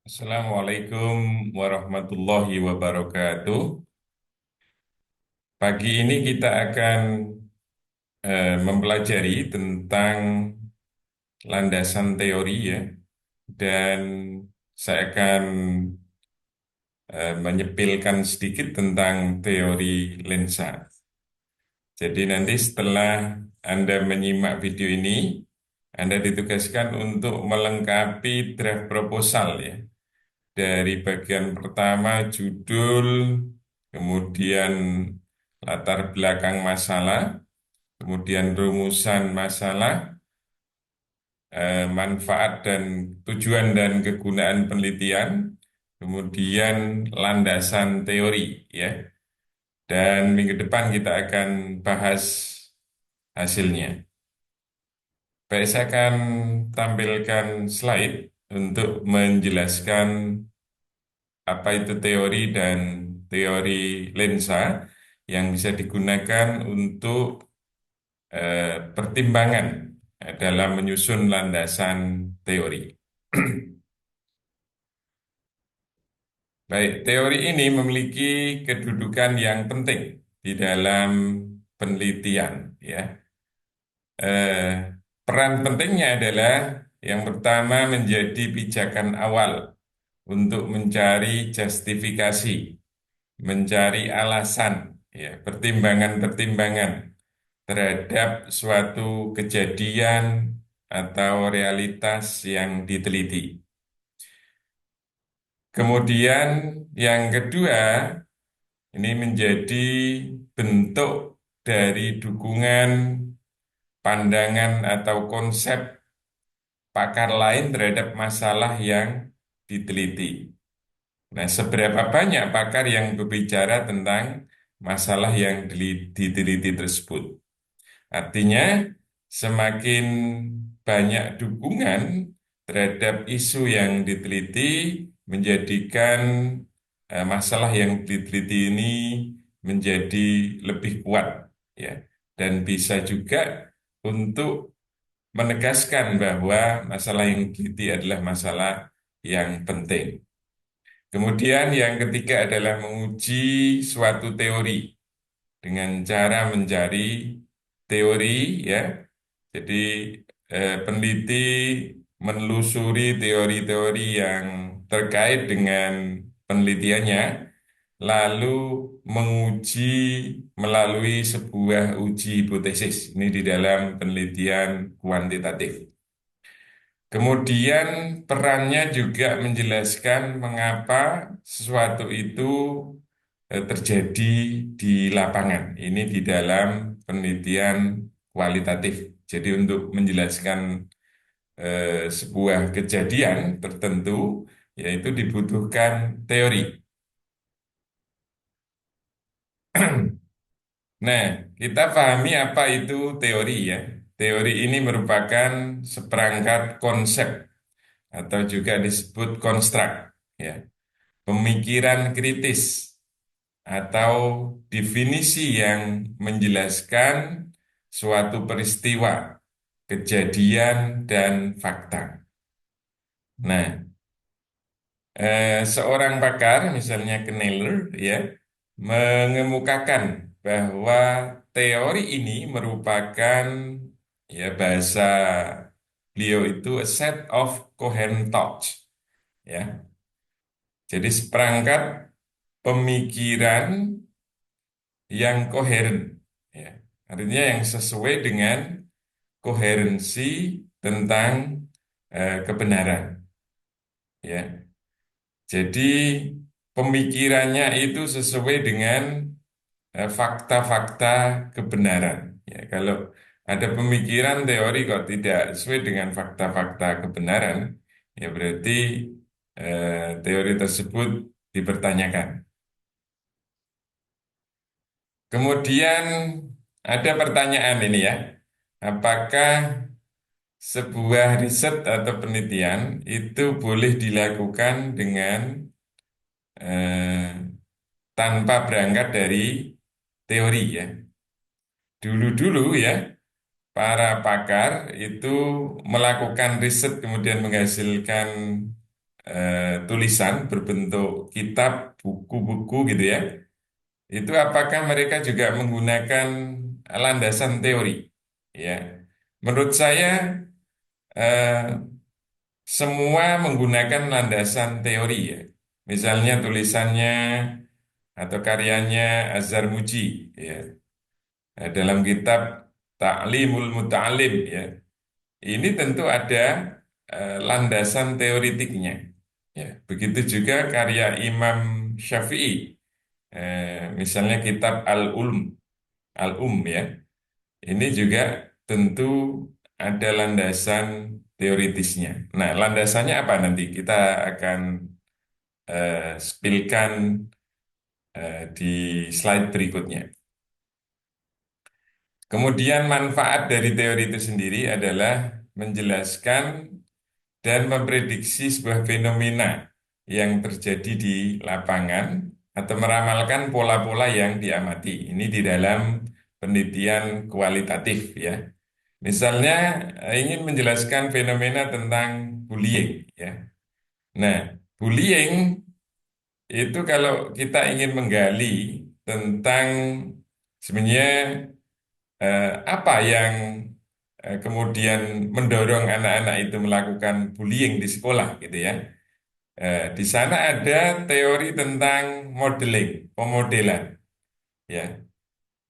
Assalamualaikum warahmatullahi wabarakatuh. Pagi ini kita akan mempelajari tentang landasan teori ya, dan saya akan menyepilkan sedikit tentang teori lensa. Jadi nanti setelah Anda menyimak video ini, Anda ditugaskan untuk melengkapi draft proposal ya. Dari bagian pertama judul, kemudian latar belakang masalah, kemudian rumusan masalah, manfaat dan tujuan dan kegunaan penelitian, kemudian landasan teori ya. Dan minggu depan kita akan bahas hasilnya. Baik, saya akan tampilkan slide untuk menjelaskan apa itu teori dan teori lensa yang bisa digunakan untuk pertimbangan dalam menyusun landasan teori. Baik, teori ini memiliki kedudukan yang penting di dalam penelitian, ya. Eh, Peran pentingnya adalah yang pertama menjadi pijakan awal untuk mencari justifikasi, mencari alasan, ya, pertimbangan-pertimbangan terhadap suatu kejadian atau realitas yang diteliti. Kemudian yang kedua, ini menjadi bentuk dari dukungan pandangan atau konsep pakar lain terhadap masalah yang diteliti. Nah, seberapa banyak pakar yang berbicara tentang masalah yang diteliti tersebut? Artinya, semakin banyak dukungan terhadap isu yang diteliti, menjadikan masalah yang diteliti ini menjadi lebih kuat, ya, dan bisa juga untuk menegaskan bahwa masalah yang diteliti adalah masalah yang penting. Kemudian yang ketiga adalah menguji suatu teori dengan cara mencari teori, ya. Jadi peneliti menelusuri teori-teori yang terkait dengan penelitiannya, lalu menguji melalui sebuah uji hipotesis. Ini di dalam penelitian kuantitatif. Kemudian perannya juga menjelaskan mengapa sesuatu itu terjadi di lapangan. Ini di dalam penelitian kualitatif. Jadi untuk menjelaskan sebuah kejadian tertentu, yaitu dibutuhkan teori. Nah, kita pahami apa itu teori ya. Teori ini merupakan seperangkat konsep atau juga disebut konstruk, ya. Pemikiran kritis atau definisi yang menjelaskan suatu peristiwa, kejadian, dan fakta. Nah, seorang pakar, misalnya Kneller, ya, mengemukakan bahwa teori ini merupakan, ya, bahasa beliau itu a set of coherent thoughts, ya. Jadi seperangkat pemikiran yang koheren, ya. Artinya yang sesuai dengan koherensi tentang kebenaran, ya. Jadi pemikirannya itu sesuai dengan fakta-fakta kebenaran. Ya, kalau ada pemikiran teori kok tidak sesuai dengan fakta-fakta kebenaran, ya berarti teori tersebut dipertanyakan. Kemudian ada pertanyaan ini ya, apakah sebuah riset atau penelitian itu boleh dilakukan dengan eh, tanpa berangkat dari teori ya. Dulu-dulu ya, para pakar itu melakukan riset kemudian menghasilkan tulisan berbentuk kitab, buku-buku gitu ya, itu apakah mereka juga menggunakan landasan teori? Ya, menurut saya eh, semua menggunakan landasan teori ya. Misalnya tulisannya atau karyanya Azhar Muji ya. Dalam kitab Ta'limul Muta'alim ya. Ini tentu ada landasan teoritiknya. Ya, begitu juga karya Imam Syafi'i. Misalnya kitab Al-Um ya. Ini juga tentu ada landasan teoritisnya. Nah, landasannya apa nanti? Kita akan spillkan di slide berikutnya. Kemudian manfaat dari teori itu sendiri adalah menjelaskan dan memprediksi sebuah fenomena yang terjadi di lapangan atau meramalkan pola-pola yang diamati. Ini di dalam penelitian kualitatif ya. Misalnya ingin menjelaskan fenomena tentang bullying ya. Nah, bullying itu kalau kita ingin menggali tentang sebenarnya apa yang kemudian mendorong anak-anak itu melakukan bullying di sekolah gitu ya. Di sana ada teori tentang modeling, pemodelan ya.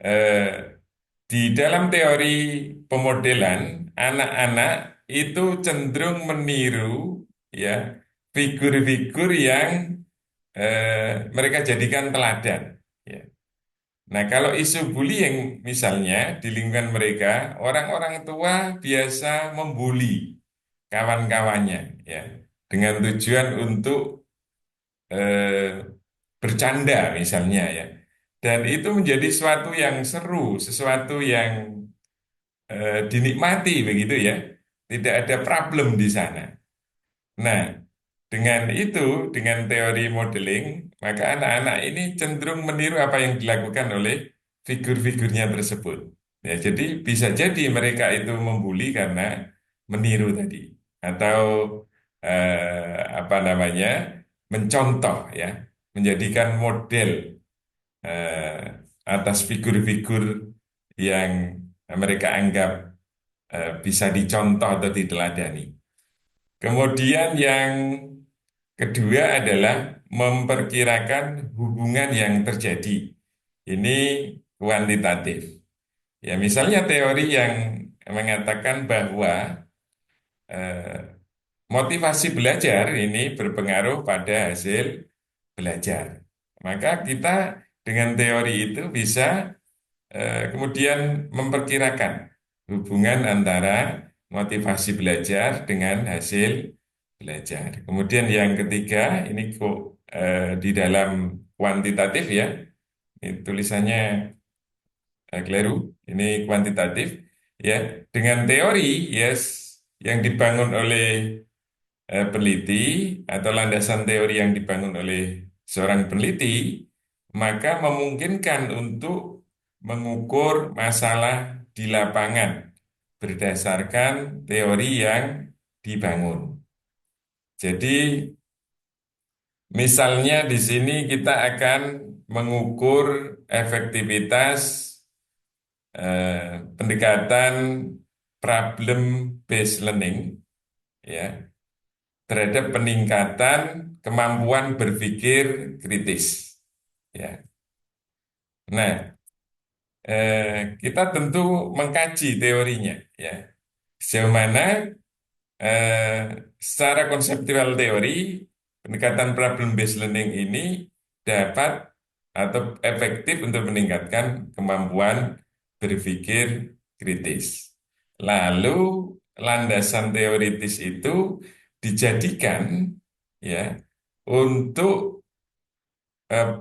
Eh, di dalam teori pemodelan, anak-anak itu cenderung meniru ya figur-figur yang mereka jadikan teladan. Ya. Nah, kalau isu bullying misalnya di lingkungan mereka, orang-orang tua biasa membuli kawan-kawannya ya dengan tujuan untuk eh, bercanda misalnya ya. Dan itu menjadi sesuatu yang seru, sesuatu yang dinikmati begitu ya. Tidak ada problem di sana. Nah, dengan itu, dengan teori modeling, maka anak-anak ini cenderung meniru apa yang dilakukan oleh figur-figurnya tersebut. Ya, jadi bisa jadi mereka itu membuli karena meniru tadi, atau apa namanya, mencontoh ya, menjadikan model atas figur-figur yang mereka anggap bisa dicontoh atau diteladani. Kemudian yang kedua adalah memperkirakan hubungan yang terjadi. Ini kuantitatif. Ya, misalnya teori yang mengatakan bahwa eh, motivasi belajar ini berpengaruh pada hasil belajar. Maka kita dengan teori itu bisa kemudian memperkirakan hubungan antara motivasi belajar dengan hasil belajar. Kemudian yang ketiga, ini kok di dalam kuantitatif ya, ini tulisannya keliru, ini kuantitatif ya. Dengan teori, yes, yang dibangun oleh peneliti atau landasan teori yang dibangun oleh seorang peneliti, maka memungkinkan untuk mengukur masalah di lapangan berdasarkan teori yang dibangun. Jadi, misalnya di sini kita akan mengukur efektivitas pendekatan problem based learning ya terhadap peningkatan kemampuan berpikir kritis. Ya. Nah, kita tentu mengkaji teorinya. Ya. Sejauh mana eh, secara konseptual teori pendekatan problem based learning ini dapat atau efektif untuk meningkatkan kemampuan berpikir kritis. Lalu landasan teoritis itu dijadikan ya untuk eh,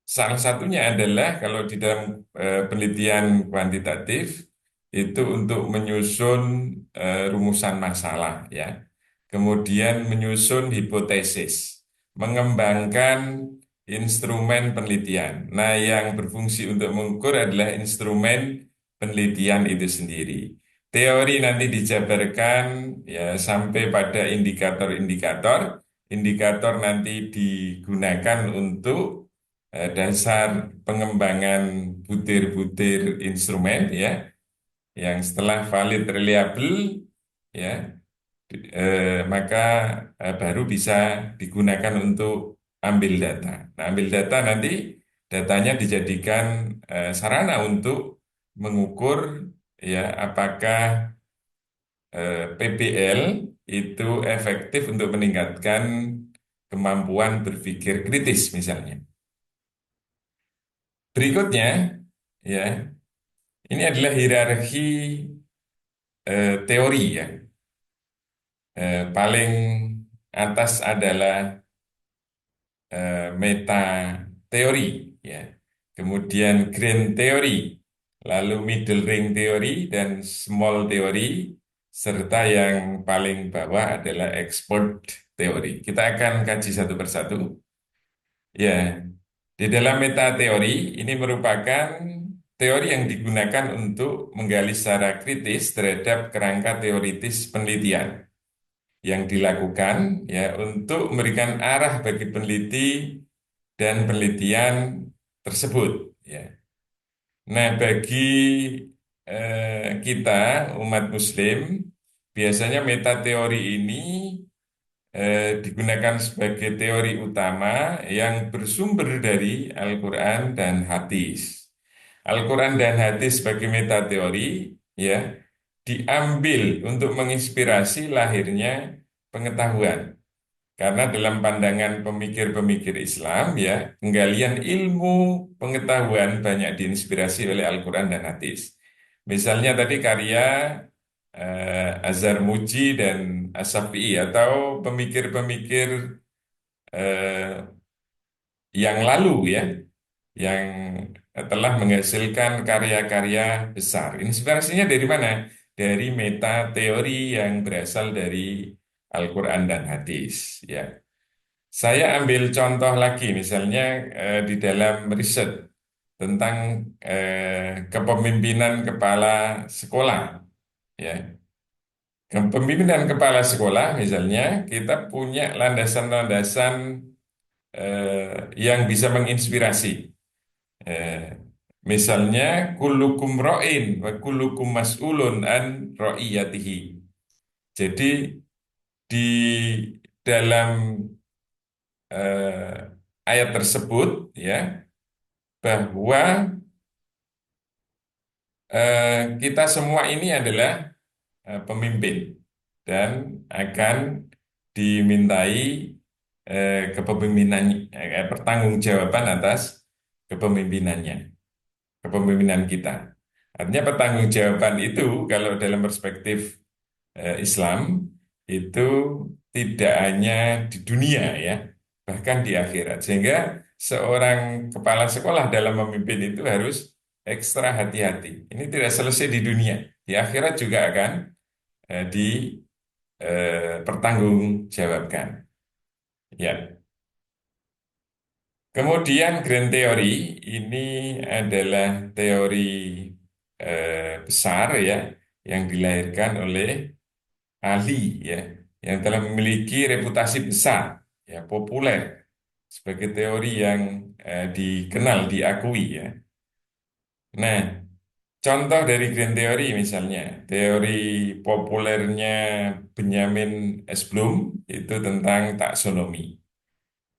salah satunya adalah kalau di dalam penelitian kuantitatif itu untuk menyusun rumusan masalah ya. Kemudian menyusun hipotesis, mengembangkan instrumen penelitian. Nah, yang berfungsi untuk mengukur adalah instrumen penelitian itu sendiri. Teori nanti dijabarkan ya sampai pada indikator-indikator. indikator nanti digunakan untuk dasar pengembangan butir-butir instrumen ya, yang setelah valid reliable ya, maka baru bisa digunakan untuk ambil data. Nah, ambil data nanti datanya dijadikan sarana untuk mengukur ya apakah PBL itu efektif untuk meningkatkan kemampuan berpikir kritis misalnya. Berikutnya ya, ini adalah hierarki teori ya. Paling atas adalah meta teori ya. Kemudian grand teori, lalu middle ring teori dan small teori, serta yang paling bawah adalah expert teori. Kita akan kaji satu persatu. Ya, di dalam meta teori ini merupakan teori yang digunakan untuk menggali secara kritis terhadap kerangka teoritis penelitian yang dilakukan ya untuk memberikan arah bagi peneliti dan penelitian tersebut ya. Nah, bagi kita umat Muslim, biasanya meta teori ini digunakan sebagai teori utama yang bersumber dari Al-Quran dan hadis. Al-Quran dan hadis sebagai meta teori ya diambil untuk menginspirasi lahirnya pengetahuan. Karena dalam pandangan pemikir-pemikir Islam ya, penggalian ilmu pengetahuan banyak diinspirasi oleh Al-Quran dan hadis. Misalnya tadi karya Azhar Muji dan As-Syafi'i atau pemikir-pemikir eh, yang lalu ya, yang telah menghasilkan karya-karya besar. Inspirasinya dari mana? Dari meta teori yang berasal dari Al-Quran dan hadis ya. Saya ambil contoh lagi, misalnya di dalam riset tentang kepemimpinan kepala sekolah, ya. Kepemimpinan kepala sekolah, misalnya kita punya landasan-landasan yang bisa menginspirasi. Eh, Misalnya, kullukum ro'in wa kullukum mas'ulun an ro'iyatihi. Jadi di dalam ayat tersebut, ya bahwa kita semua ini adalah pemimpin dan akan dimintai kepemimpinan pertanggungjawaban atas kepemimpinannya, kepemimpinan kita. Artinya pertanggungjawaban itu kalau dalam perspektif Islam itu tidak hanya di dunia ya, bahkan di akhirat. Sehingga seorang kepala sekolah dalam memimpin itu harus ekstra hati-hati. Ini tidak selesai di dunia, di akhirat juga akan dipertanggungjawabkan. Ya. Kemudian grand theory ini adalah teori besar ya yang dilahirkan oleh ahli ya yang telah memiliki reputasi besar ya populer sebagai teori yang dikenal diakui ya. Nah, contoh dari grand theory misalnya teori populernya Benjamin S. Bloom itu tentang taksonomi.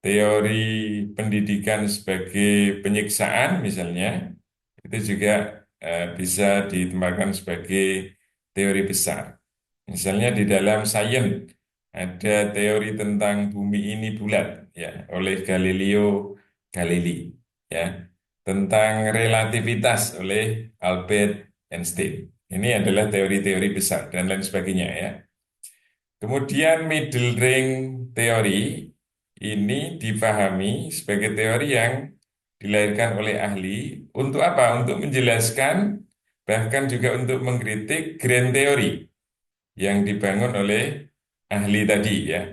Teori pendidikan sebagai penyiksaan misalnya itu juga bisa ditempatkan sebagai teori besar. Misalnya di dalam sains ada teori tentang bumi ini bulat ya oleh Galileo Galilei ya tentang relativitas oleh Albert Einstein. Ini adalah teori-teori besar dan lain sebagainya ya. Kemudian middle ring teori ini dipahami sebagai teori yang dilahirkan oleh ahli untuk apa? Untuk menjelaskan bahkan juga untuk mengkritik grand teori yang dibangun oleh ahli tadi ya.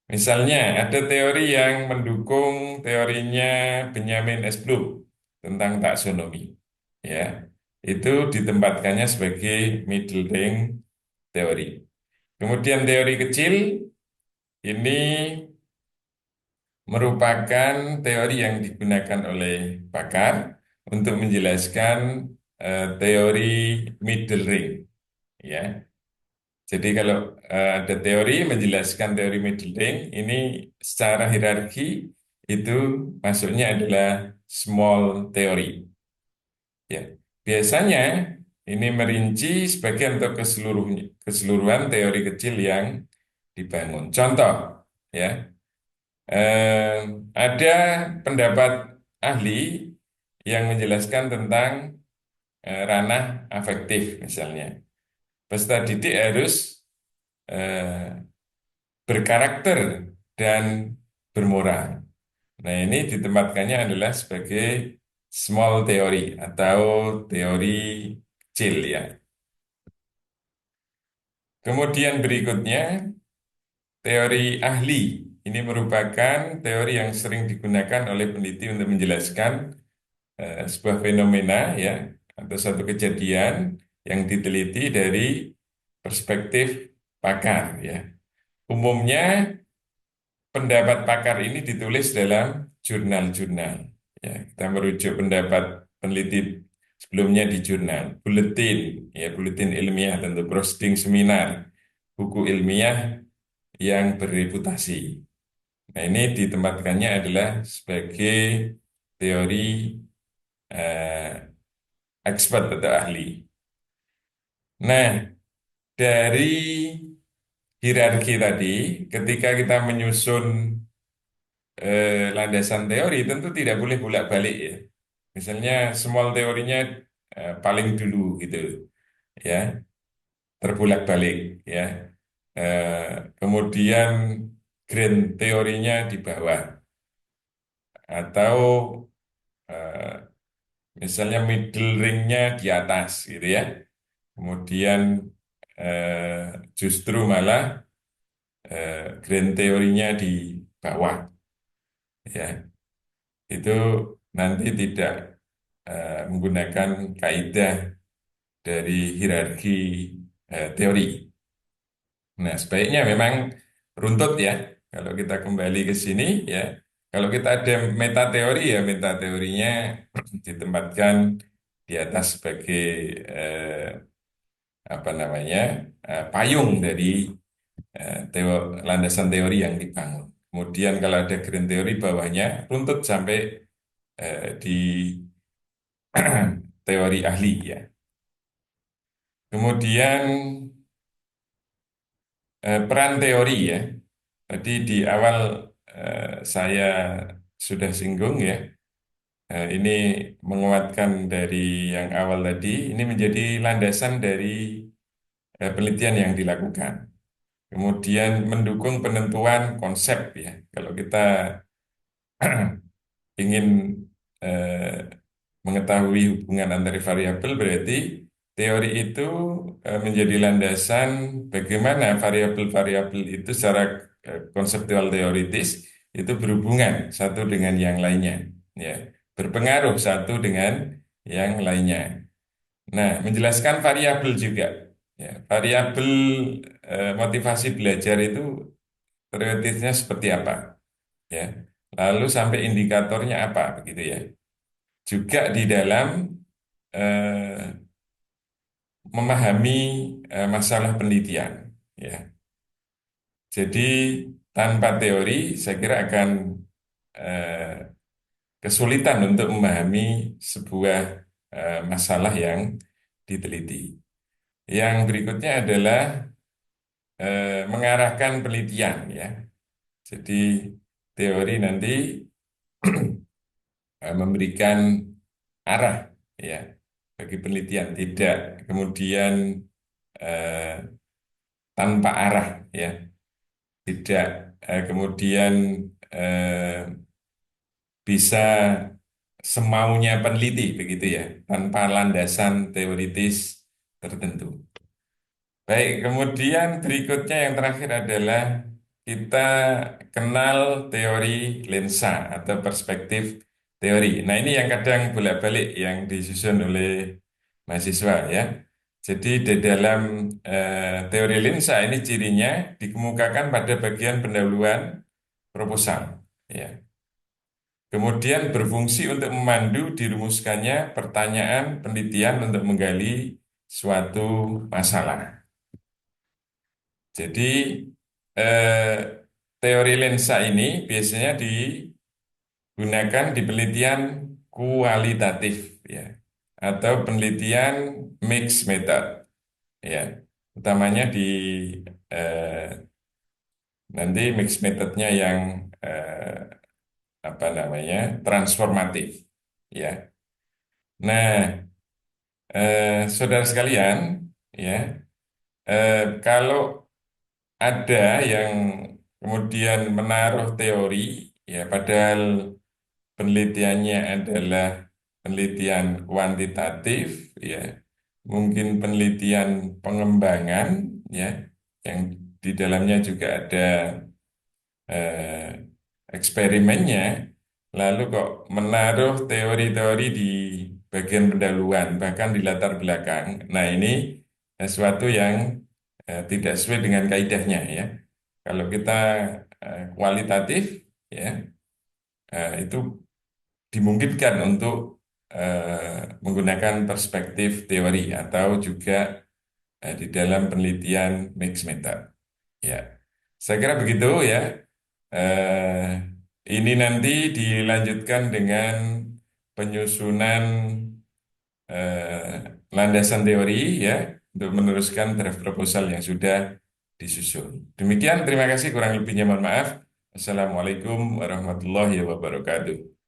Misalnya ada teori yang mendukung teorinya Benjamin S. Bloom tentang taksonomi. Ya, itu ditempatkannya sebagai middle range teori. Kemudian teori kecil ini merupakan teori yang digunakan oleh pakar untuk menjelaskan teori middle ring, ya. Jadi kalau ada teori menjelaskan teori middle ring, ini secara hierarki itu masuknya adalah small theory. Ya, biasanya ini merinci sebagian atau keseluruhan teori kecil yang dibangun. Contoh, ya, eh, ada pendapat ahli yang menjelaskan tentang ranah afektif, misalnya. Peserta didik harus eh, berkarakter dan bermoral. Nah, ini ditempatkannya adalah sebagai small theory atau teori kecil, ya. Kemudian berikutnya, teori ahli. Ini merupakan teori yang sering digunakan oleh peneliti untuk menjelaskan sebuah fenomena, ya, atau suatu kejadian yang diteliti dari perspektif pakar, ya. Umumnya pendapat pakar ini ditulis dalam jurnal-jurnal. Ya, kita merujuk pendapat peneliti sebelumnya di jurnal, buletin ilmiah tentu, proceeding seminar, buku ilmiah yang bereputasi. Nah, ini ditempatkannya adalah sebagai teori eh, expert atau ahli. Nah, dari hierarki tadi, ketika kita menyusun landasan teori tentu tidak boleh bolak-balik, ya. Misalnya small teorinya paling dulu gitu, ya, terbolak-balik, ya. Kemudian grand teorinya di bawah, atau eh, misalnya middle ringnya di atas gitu, ya. Kemudian justru malah grand teorinya di bawah, ya. Itu nanti tidak menggunakan kaidah dari hierarki teori. Nah, sebaiknya memang runtut, ya. Kalau kita kembali ke sini, ya. Kalau kita ada metateori, ya metateorinya ditempatkan di atas sebagai eh, apa namanya, payung dari landasan teori yang dibangun. Kemudian kalau ada grand teori bawahnya runtut sampai di teori ahli, ya. Kemudian peran teori, ya. Tadi di awal saya sudah singgung, ya. Ini menguatkan dari yang awal tadi. Ini menjadi landasan dari penelitian yang dilakukan. Kemudian mendukung penentuan konsep, ya. Kalau kita ingin mengetahui hubungan antar variabel, berarti teori itu menjadi landasan bagaimana variabel-variabel itu secara konseptual teoritis itu berhubungan satu dengan yang lainnya, ya, berpengaruh satu dengan yang lainnya. Nah, menjelaskan variabel juga, ya, variabel motivasi belajar itu teoritisnya seperti apa, ya, lalu sampai indikatornya apa, begitu, ya. Juga di dalam eh, memahami masalah penelitian, ya. Jadi tanpa teori saya kira akan eh, kesulitan untuk memahami sebuah masalah yang diteliti. Yang berikutnya adalah mengarahkan penelitian, ya. Jadi teori nanti memberikan arah, ya, bagi penelitian, tidak kemudian eh, tanpa arah, ya, tidak kemudian eh, bisa semaunya peneliti, begitu, ya, tanpa landasan teoritis tertentu. Baik, kemudian berikutnya yang terakhir adalah kita kenal teori lensa atau perspektif teori. Nah, ini yang kadang bolak-balik yang disusun oleh mahasiswa, ya. Jadi di dalam teori lensa ini cirinya dikemukakan pada bagian pendahuluan proposal, ya. kemudian berfungsi untuk memandu dirumuskannya pertanyaan penelitian untuk menggali suatu masalah. Jadi eh, teori lensa ini biasanya digunakan di penelitian kualitatif ya atau penelitian mixed method ya. Utamanya di eh, nanti mixed methodnya yang apa namanya transformatif ya. Nah, saudara sekalian ya, kalau ada yang kemudian menaruh teori ya padahal penelitiannya adalah penelitian kuantitatif ya, mungkin penelitian pengembangan ya, yang di dalamnya juga ada eh, eksperimennya, lalu kok menaruh teori-teori di bagian pendahuluan, bahkan di latar belakang. Nah, ini sesuatu yang tidak sesuai dengan kaidahnya ya. Kalau kita kualitatif ya, itu dimungkinkan untuk menggunakan perspektif teori atau juga di dalam penelitian mixed method. Ya, saya kira begitu ya. Eh, ini nanti dilanjutkan dengan penyusunan landasan teori ya untuk meneruskan draft proposal yang sudah disusun. Demikian, terima kasih. Kurang lebihnya mohon maaf. Assalamualaikum warahmatullahi wabarakatuh.